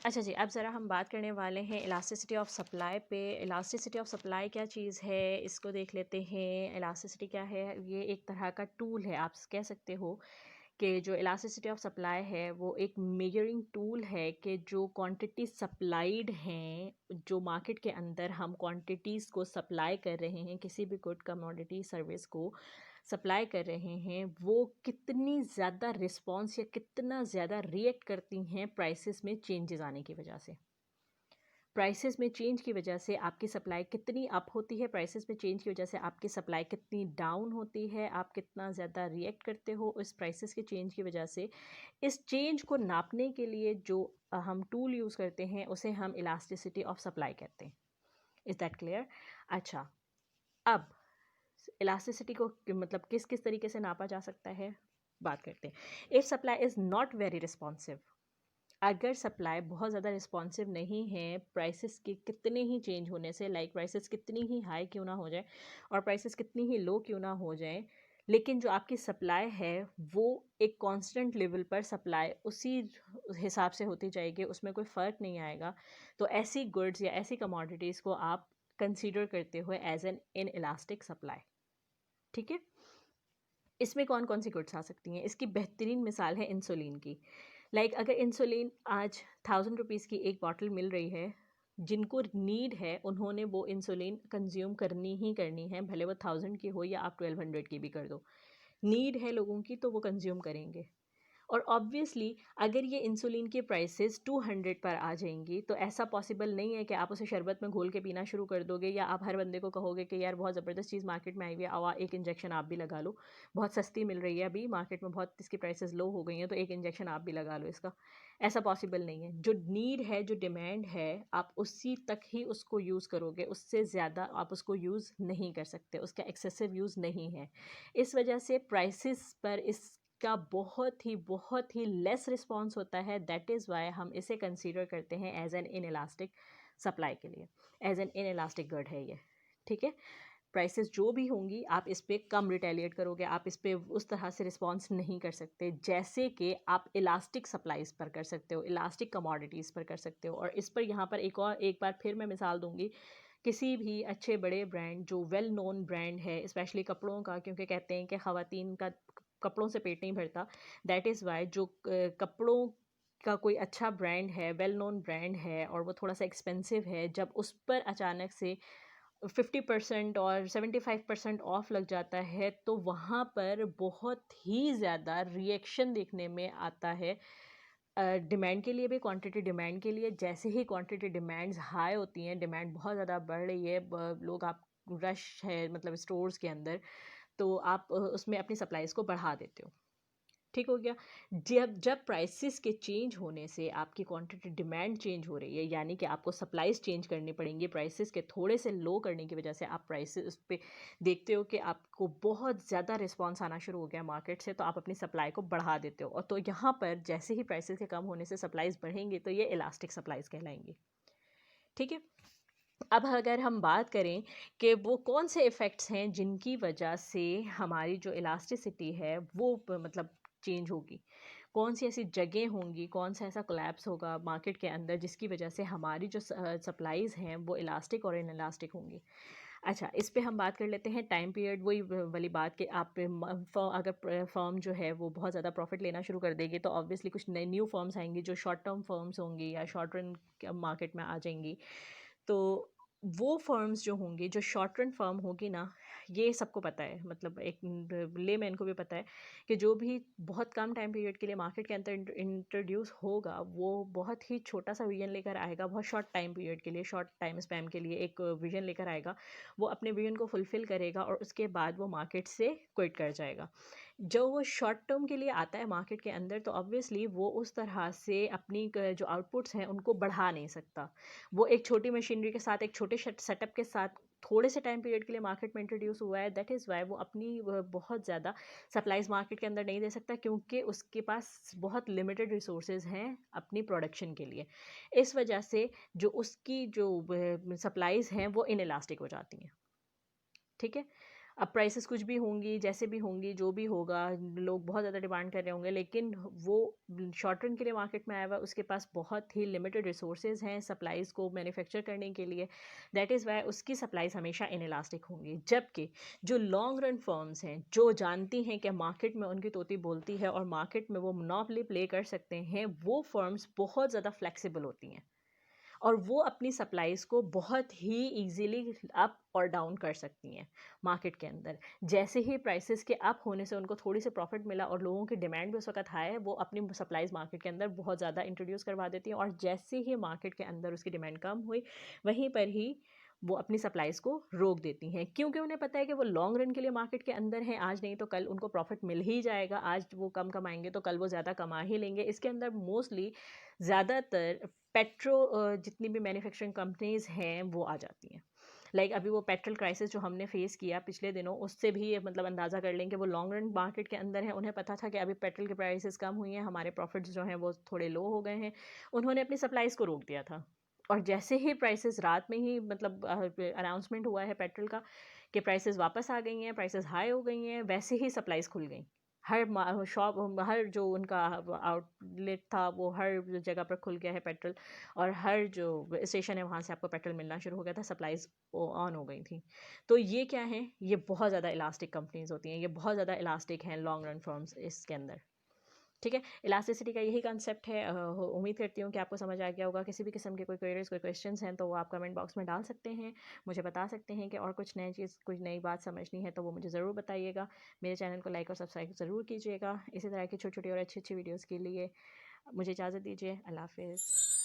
अच्छा जी, अब ज़रा हम बात करने वाले हैं इलास्टिसिटी ऑफ सप्लाई पे। इलास्टिसिटी ऑफ सप्लाई क्या चीज़ है, इसको देख लेते हैं। इलास्टिसिटी क्या है? ये एक तरह का टूल है, आप कह सकते हो कि जो इलास्टिसिटी ऑफ सप्लाई है वो एक मेजरिंग टूल है कि जो क्वांटिटी सप्लाइड हैं, जो मार्केट के अंदर हम क्वांटिटीज़ को सप्लाई कर रहे हैं, किसी भी गुड कमोडिटी सर्विस को सप्लाई कर रहे हैं, वो कितनी ज़्यादा रिस्पॉन्स या कितना ज़्यादा रिएक्ट करती हैं प्राइसेस में चेंजेस आने की वजह से। प्राइसेस में चेंज की वजह से आपकी सप्लाई कितनी अप होती है, प्राइसेस में चेंज की वजह से आपकी सप्लाई कितनी डाउन होती है, आप कितना ज़्यादा रिएक्ट करते हो इस प्राइसेस के चेंज की वजह से। इस चेंज को नापने के लिए जो हम टूल यूज़ करते हैं उसे हम इलास्टिसिटी ऑफ सप्लाई कहते हैं। Is that clear? अच्छा, अब इलास्टिसिटी को मतलब किस किस तरीके से नापा जा सकता है, बात करते हैं। If supply is not very responsive, अगर सप्लाई बहुत ज़्यादा रिस्पॉन्सिव नहीं है प्राइसेस के कितने ही चेंज होने से, लाइक प्राइसेस कितनी ही हाई क्यों ना हो जाए और प्राइसेस कितनी ही लो क्यों ना हो जाए, लेकिन जो आपकी सप्लाई है वो एक कांस्टेंट लेवल पर सप्लाई उसी हिसाब से होती जाएगी, उसमें कोई फ़र्क नहीं आएगा, तो ऐसी गुड्स या ऐसी कमोडिटीज़ को आप कंसीडर करते हो as an inelastic supply. ठीक है, इसमें कौन कौन सी गुड्स आ सकती हैं? इसकी बेहतरीन मिसाल है इंसुलिन की। लाइक अगर इंसुलिन आज 1000 रुपीज़ की एक बॉटल मिल रही है, जिनको नीड है उन्होंने वो इंसुलिन कंज्यूम करनी ही करनी है, भले वो 1000 की हो या आप 1200 की भी कर दो। नीड है लोगों की तो वो कंज्यूम करेंगे। और ऑब्वियसली अगर ये इंसुलिन की प्राइसेस 200 पर आ जाएंगी तो ऐसा पॉसिबल नहीं है कि आप उसे शरबत में घोल के पीना शुरू कर दोगे या आप हर बंदे को कहोगे कि यार बहुत ज़बरदस्त चीज़ मार्केट में आई हुई है, आवा एक इंजेक्शन आप भी लगा लो, बहुत सस्ती मिल रही है अभी मार्केट में, बहुत इसकी प्राइसेस लो हो गई हैं तो एक इंजेक्शन आप भी लगा लो इसका। ऐसा पॉसिबल नहीं है। जो नीड है, जो डिमांड है, आप उसी तक ही उसको यूज़ करोगे, उससे ज़्यादा आप उसको यूज़ नहीं कर सकते, उसका एक्सेसिव यूज़ नहीं है। इस वजह से प्राइसेस पर इस का बहुत ही लेस रिस्पॉन्स होता है। दैट इज़ वाई हम इसे कंसीडर करते हैं as an inelastic supply के लिए, as an inelastic good है ये। ठीक है, प्राइसेस जो भी होंगी आप इस पर कम रिटेलिएट करोगे, आप इस पर उस तरह से रिस्पॉन्स नहीं कर सकते जैसे कि आप इलास्टिक सप्लाईज़ पर कर सकते हो, इलास्टिक कमोडिटीज़ पर कर सकते हो। और इस पर यहाँ पर एक बार फिर मैं मिसाल दूंगी, किसी भी अच्छे बड़े ब्रांड जो वेल नोन ब्रांड है, स्पेशली कपड़ों का, क्योंकि कहते हैं कि ख़वातीन का कपड़ों से पेट नहीं भरता। दैट इज़ वाई जो कपड़ों का कोई अच्छा ब्रांड है, वेल नोन ब्रांड है और वो थोड़ा सा एक्सपेंसिव है, जब उस पर अचानक से 50% और 75% ऑफ लग जाता है तो वहाँ पर बहुत ही ज़्यादा रिएक्शन देखने में आता है। डिमांड के लिए भी, क्वांटिटी डिमांड के लिए, जैसे ही क्वांटिटी डिमांड्स हाई होती हैं, डिमांड बहुत ज़्यादा बढ़ रही है, लोग आप रश है मतलब स्टोर्स के अंदर, तो आप उसमें अपनी सप्लाईज़ को बढ़ा देते हो। ठीक हो गया। जब जब प्राइसेस के चेंज होने से आपकी क्वांटिटी डिमांड चेंज हो रही है, यानी कि आपको सप्लाईज चेंज करनी पड़ेंगी, प्राइसेस के थोड़े से लो करने की वजह से आप प्राइसेस पे देखते हो कि आपको बहुत ज़्यादा रिस्पांस आना शुरू हो गया मार्केट से, तो आप अपनी सप्लाई को बढ़ा देते हो। और तो यहाँ पर जैसे ही प्राइसेस के कम होने से सप्लाईज बढ़ेंगी तो ये इलास्टिक सप्लाईज कहलाएंगी। ठीक है, अब अगर हम बात करें कि वो कौन से इफ़ेक्ट्स हैं जिनकी वजह से हमारी जो इलास्टिसिटी है वो मतलब चेंज होगी, कौन सी ऐसी जगह होंगी, कौन सा ऐसा कोलैप्स होगा मार्केट के अंदर जिसकी वजह से हमारी जो सप्लाईज़ हैं वो इलास्टिक और इन इलास्टिक होंगी। अच्छा, इस पे हम बात कर लेते हैं टाइम पीरियड, वही वाली बात कि आप अगर फर्म जो है वो बहुत ज़्यादा प्रॉफिट लेना शुरू कर देगी तो ऑब्वियसली कुछ नई न्यू फर्म्स आएंगी जो शॉर्ट टर्म फर्म्स होंगी या शॉर्ट रन मार्केट में आ जाएंगी। तो वो फर्म्स जो होंगी, जो शॉर्ट रन फर्म होगी ना, ये सबको पता है, मतलब एक लेमैन को भी पता है कि जो भी बहुत कम टाइम पीरियड के लिए मार्केट के अंदर इंट्रोड्यूस होगा वो बहुत ही छोटा सा विजन लेकर आएगा, बहुत शॉर्ट टाइम पीरियड के लिए, शॉर्ट टाइम स्पैम के लिए एक विजन लेकर आएगा, वो अपने विजन को फुलफ़िल करेगा और उसके बाद वो मार्केट से क्विट कर जाएगा। जो वो शॉर्ट टर्म के लिए आता है मार्केट के अंदर तो ऑब्वियसली वो उस तरह से अपनी जो आउटपुट्स हैं उनको बढ़ा नहीं सकता। वो एक छोटी मशीनरी के साथ, एक छोटे सेटअप के साथ थोड़े से टाइम पीरियड के लिए मार्केट में इंट्रोड्यूस हुआ है, दैट इज़ वाई वो अपनी बहुत ज़्यादा सप्लाईज मार्केट के अंदर नहीं दे सकता, क्योंकि उसके पास बहुत लिमिटेड रिसोर्सेज हैं अपनी प्रोडक्शन के लिए। इस वजह से जो उसकी जो सप्लाईज हैं वो इन इलास्टिक हो जाती हैं। ठीक है, अब प्राइसेस कुछ भी होंगी, जैसे भी होंगी, जो भी होगा, लोग बहुत ज़्यादा डिमांड कर रहे होंगे, लेकिन वो शॉर्ट रन के लिए मार्केट में आया हुआ है, उसके पास बहुत ही लिमिटेड रिसोर्सेज हैं सप्लाईज़ को मैन्युफैक्चर करने के लिए। दैट इज़ वाई उसकी सप्लाईज़ हमेशा इनइलास्टिक होंगी। जबकि जो लॉन्ग रन फर्म्स हैं, जो जानती हैं कि मार्केट में उनकी तोती बोलती है और मार्केट में वो मोनोपोली प्ले कर सकते हैं, वो फर्म्स बहुत ज़्यादा फ्लेक्सिबल होती हैं और वो अपनी सप्लाईज़ को बहुत ही ईज़िली अप और डाउन कर सकती हैं मार्केट के अंदर। जैसे ही प्राइसेस के अप होने से उनको थोड़ी सी प्रॉफिट मिला और लोगों की डिमांड भी उस वक़्त हाई है, वो अपनी सप्लाईज़ मार्केट के अंदर बहुत ज़्यादा इंट्रोड्यूस करवा देती हैं और जैसे ही मार्केट के अंदर उसकी डिमांड कम हुई, वहीं पर ही वो अपनी सप्लाईज़ को रोक देती हैं। क्योंकि उन्हें पता है कि वो लॉन्ग रन के लिए मार्केट के अंदर हैं, आज नहीं तो कल उनको प्रॉफिट मिल ही जाएगा, आज वो कम कमाएँगे तो कल वो ज़्यादा कमा ही लेंगे। इसके अंदर मोस्टली ज़्यादातर जितनी भी मैन्युफैक्चरिंग कंपनीज़ हैं वो आ जाती हैं। लाइक अभी वो पेट्रोल क्राइसिस जो हमने फेस किया पिछले दिनों, उससे भी ये मतलब अंदाज़ा कर लें कि वो लॉन्ग रन मार्केट के अंदर है। उन्हें पता था कि अभी पेट्रोल की प्राइसेस कम हुई हैं, हमारे प्रॉफिट्स जो हैं वो थोड़े लो हो गए हैं। उन्होंने अपनी सप्लाईज़ को रोक दिया था और जैसे ही प्राइसेस रात में ही मतलब अनाउंसमेंट हुआ है पेट्रोल का कि प्राइसेस वापस आ गई हैं, प्राइसेस हाई हो गई हैं, वैसे ही सप्लाईज़ खुल गई। हर शॉप, हर जो उनका आउटलेट था वो हर जगह पर खुल गया है पेट्रोल, और हर जो स्टेशन है वहाँ से आपको पेट्रोल मिलना शुरू हो गया था, सप्लाईज़ ऑन हो गई थी। तो ये क्या है, ये बहुत ज़्यादा इलास्टिक कंपनीज़ होती हैं, ये बहुत ज़्यादा इलास्टिक हैं लॉन्ग रन फर्म्स इसके अंदर। ठीक है, इलास्टिसिटी का यही कंसेप्ट है। उम्मीद करती हूँ कि आपको समझ आ गया होगा। किसी भी किस्म के कोई क्वेरीज, कोई क्वेश्चंस हैं तो वो आप कमेंट बॉक्स में डाल सकते हैं, मुझे बता सकते हैं कि और कुछ नई चीज़, कुछ नई बात समझनी है तो वो मुझे ज़रूर बताइएगा। मेरे चैनल को लाइक और सब्सक्राइब ज़रूर कीजिएगा। इसी तरह की छोटी छोटी और अच्छी अच्छी वीडियोज़ के लिए मुझे इजाज़त दीजिए। अल्लाह हाफिज़।